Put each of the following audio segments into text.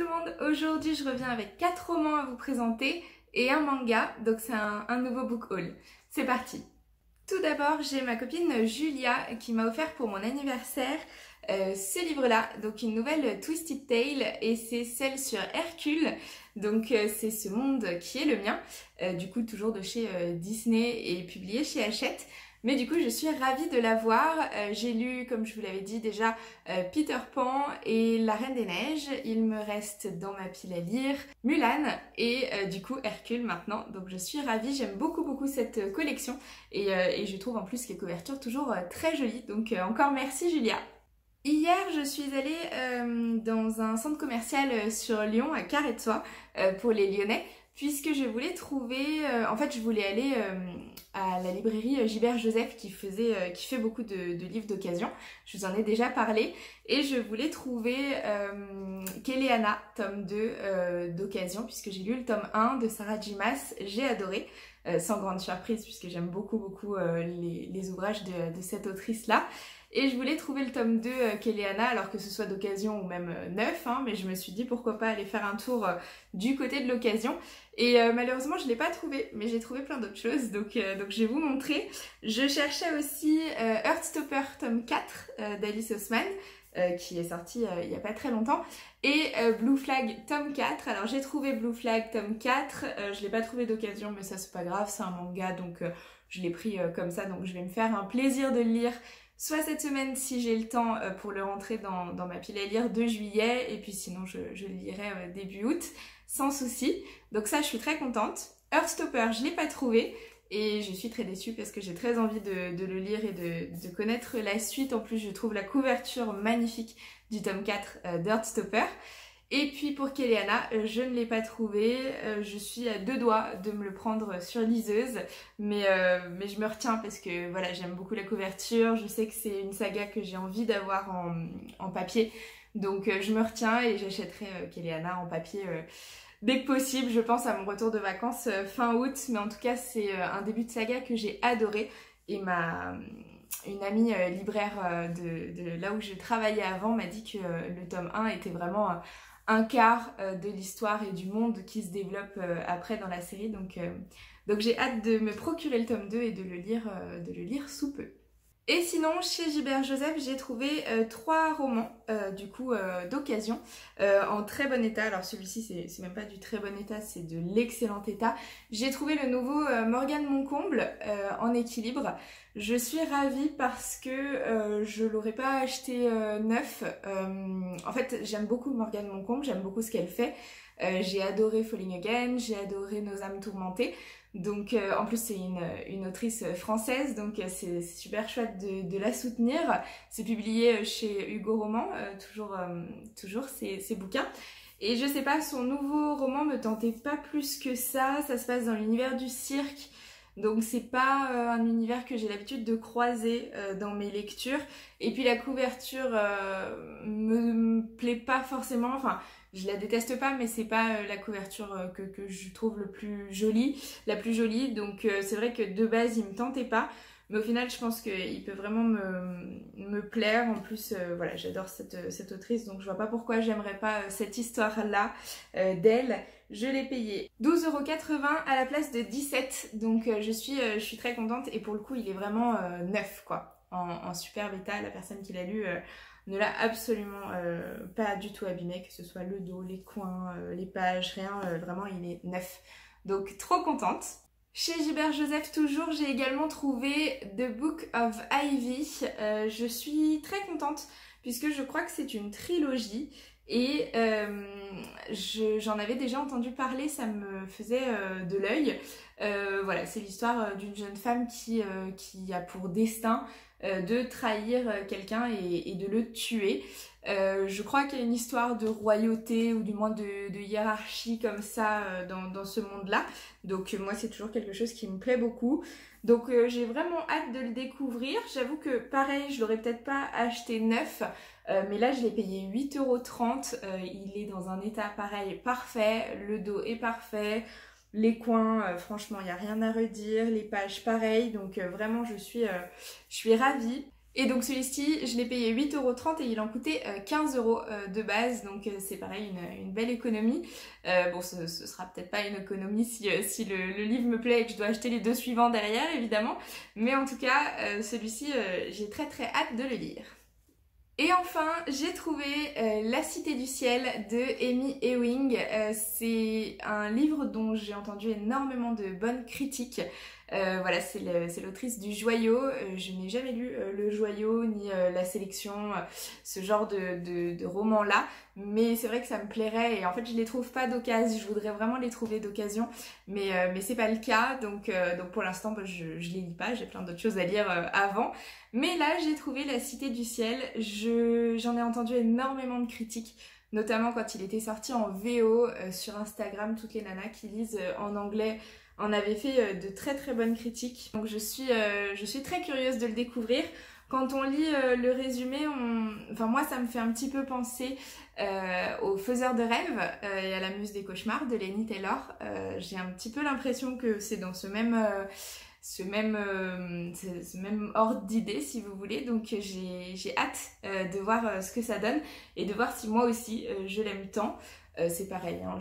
le monde, aujourd'hui je reviens avec 4 romans à vous présenter et un manga, donc c'est un nouveau book haul. C'est parti. Tout d'abord j'ai ma copine Julia qui m'a offert pour mon anniversaire ce livre-là, donc une nouvelle Twisted Tale et c'est celle sur Hercule, donc c'est ce monde qui est le mien, du coup toujours de chez Disney et publié chez Hachette. Mais du coup, je suis ravie de l'avoir. J'ai lu, comme je vous l'avais dit déjà, Peter Pan et La Reine des Neiges. Il me reste dans ma pile à lire Mulan et du coup Hercule maintenant. Donc je suis ravie, j'aime beaucoup cette collection et je trouve en plus les couvertures toujours très jolies. Donc encore merci Julia. Hier, je suis allée dans un centre commercial sur Lyon, à Carré de Soie, pour les Lyonnais, puisque je voulais trouver... en fait, je voulais aller à la librairie Gilbert Joseph qui fait beaucoup de livres d'occasion. Je vous en ai déjà parlé. Et je voulais trouver Kéléana, tome 2 d'occasion, puisque j'ai lu le tome 1 de Sarah J. Maas. J'ai adoré, sans grande surprise, puisque j'aime beaucoup les ouvrages de cette autrice-là. Et je voulais trouver le tome 2 Kéléana, alors que ce soit d'occasion ou même neuf, hein, mais je me suis dit pourquoi pas aller faire un tour du côté de l'occasion. Et malheureusement je ne l'ai pas trouvé, mais j'ai trouvé plein d'autres choses, donc je vais vous montrer. Je cherchais aussi Heartstopper tome 4 d'Alice Oseman, qui est sorti il n'y a pas très longtemps, et Blue Flag tome 4. Alors j'ai trouvé Blue Flag tome 4, je ne l'ai pas trouvé d'occasion, mais ça c'est pas grave, c'est un manga, donc je l'ai pris comme ça, donc je vais me faire un plaisir de le lire. Soit cette semaine si j'ai le temps pour le rentrer dans ma pile à lire de juillet, et puis sinon je le lirai début août, sans souci. Donc ça je suis très contente. Heartstopper je ne l'ai pas trouvé et je suis très déçue parce que j'ai très envie de le lire et de connaître la suite. En plus je trouve la couverture magnifique du tome 4 d'Heartstopper. Et puis pour Kéléana, je ne l'ai pas trouvé, je suis à 2 doigts de me le prendre sur liseuse, mais je me retiens parce que voilà, j'aime beaucoup la couverture, je sais que c'est une saga que j'ai envie d'avoir en papier, donc je me retiens et j'achèterai Kéléana en papier dès que possible, je pense à mon retour de vacances fin août, mais en tout cas c'est un début de saga que j'ai adoré et une amie libraire de là où je travaillais avant m'a dit que le tome 1 était vraiment un quart de l'histoire et du monde qui se développe après dans la série. Donc j'ai hâte de me procurer le tome 2 et de le lire sous peu. Et sinon, chez Gilbert Joseph, j'ai trouvé 3 romans du coup d'occasion en très bon état. Alors celui-ci, c'est même pas du très bon état, c'est de l'excellent état. J'ai trouvé le nouveau Morgane Moncomble en équilibre. Je suis ravie parce que je l'aurais pas acheté neuf. En fait, j'aime beaucoup Morgane Moncomble, j'aime beaucoup ce qu'elle fait. J'ai adoré Falling Again, j'ai adoré Nos âmes tourmentées. Donc en plus c'est une autrice française, donc c'est super chouette de la soutenir. C'est publié chez Hugo Roman, toujours ces bouquins. Et je sais pas, son nouveau roman me tentait pas plus que ça se passe dans l'univers du cirque. Donc c'est pas un univers que j'ai l'habitude de croiser dans mes lectures. Et puis la couverture me plaît pas forcément, enfin je la déteste pas, mais c'est pas la couverture que je trouve la plus jolie. Donc c'est vrai que de base il me tentait pas. Mais au final je pense qu'il peut vraiment me plaire. En plus voilà, j'adore cette autrice, donc je vois pas pourquoi j'aimerais pas cette histoire là d'elle. Je l'ai payé 12,80 € à la place de 17 €, donc je suis très contente et pour le coup il est vraiment neuf quoi, en super état. La personne qui l'a lu ne l'a absolument pas du tout abîmé, que ce soit le dos, les coins, les pages, rien, vraiment il est neuf. Donc trop contente. Chez Gilbert Joseph toujours, j'ai également trouvé The Book of Ivy. Je suis très contente puisque je crois que c'est une trilogie et j'en avais déjà entendu parler, ça me faisait de l'œil. Voilà, c'est l'histoire d'une jeune femme qui a pour destin de trahir quelqu'un et de le tuer. Je crois qu'il y a une histoire de royauté ou du moins de hiérarchie comme ça dans ce monde-là. Donc moi c'est toujours quelque chose qui me plaît beaucoup. Donc j'ai vraiment hâte de le découvrir. J'avoue que pareil, je l'aurais peut-être pas acheté neuf, mais là je l'ai payé 8,30 €. Il est dans un état pareil parfait, le dos est parfait. Les coins, franchement, il n'y a rien à redire. Les pages, pareil. Donc vraiment, je suis ravie. Et donc celui-ci, je l'ai payé 8,30 € et il en coûtait 15 € de base, donc c'est pareil, une belle économie. Bon, ce sera peut-être pas une économie si le livre me plaît et que je dois acheter les 2 suivants derrière, évidemment. Mais en tout cas, celui-ci, j'ai très très hâte de le lire. Et enfin, j'ai trouvé La Cité du Ciel de Amy Ewing. C'est un livre dont j'ai entendu énormément de bonnes critiques. Voilà, c'est l'autrice du Joyau. Je n'ai jamais lu le Joyau ni La Sélection, ce genre de roman-là. Mais c'est vrai que ça me plairait et en fait je les trouve pas d'occasion. Je voudrais vraiment les trouver d'occasion, mais c'est pas le cas. Donc pour l'instant je les lis pas. J'ai plein d'autres choses à lire avant. Mais là j'ai trouvé La Cité du Ciel. J'en ai entendu énormément de critiques, notamment quand il était sorti en VO sur Instagram. Toutes les nanas qui lisent en anglais en avaient fait de très très bonnes critiques. Donc je suis très curieuse de le découvrir. Quand on lit le résumé, enfin moi ça me fait un petit peu penser au Faiseur de rêves et à la Muse des cauchemars de Laini Taylor. J'ai un petit peu l'impression que c'est dans ce même ordre d'idées si vous voulez, donc j'ai hâte de voir ce que ça donne et de voir si moi aussi je l'aime tant. C'est pareil, hein,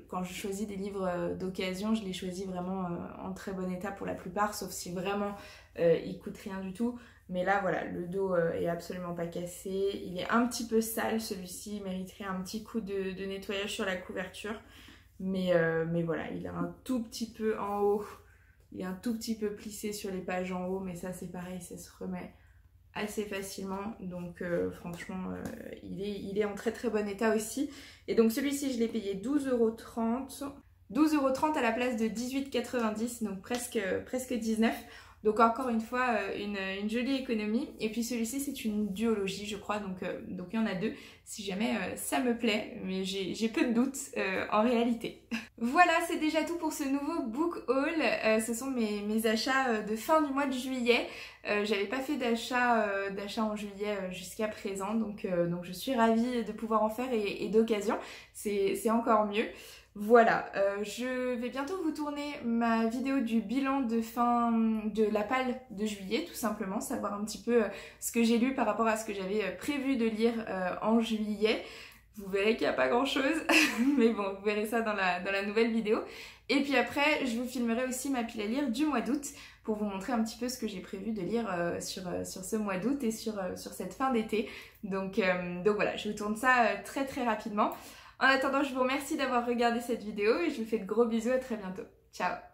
quand je choisis des livres d'occasion, je les choisis vraiment en très bon état pour la plupart, sauf si vraiment ils coûtent rien du tout. Mais là voilà, le dos est absolument pas cassé, il est un petit peu sale celui-ci, il mériterait un petit coup de nettoyage sur la couverture. Mais voilà, il est un tout petit peu en haut, il est un tout petit peu plissé sur les pages en haut, mais ça c'est pareil, ça se remet assez facilement, donc franchement il est en très très bon état aussi. Et donc celui-ci je l'ai payé 12,30 €, 12,30 € à la place de 18,90 €, donc presque 19 €. Donc encore une fois une jolie économie. Et puis celui-ci c'est une duologie je crois, donc il y en a deux si jamais ça me plaît, mais j'ai peu de doutes en réalité. Voilà, c'est déjà tout pour ce nouveau book haul. Ce sont mes achats de fin du mois de juillet. J'avais pas fait d'achat en juillet jusqu'à présent, donc je suis ravie de pouvoir en faire et d'occasion, c'est encore mieux. Voilà, je vais bientôt vous tourner ma vidéo du bilan de fin de la palle de juillet, tout simplement, savoir un petit peu ce que j'ai lu par rapport à ce que j'avais prévu de lire en juillet. Vous verrez qu'il n'y a pas grand chose, mais bon, vous verrez ça dans la nouvelle vidéo. Et puis après, je vous filmerai aussi ma pile à lire du mois d'août pour vous montrer un petit peu ce que j'ai prévu de lire sur ce mois d'août et sur cette fin d'été. Donc voilà, je vous tourne ça très très rapidement. En attendant, je vous remercie d'avoir regardé cette vidéo et je vous fais de gros bisous, à très bientôt. Ciao!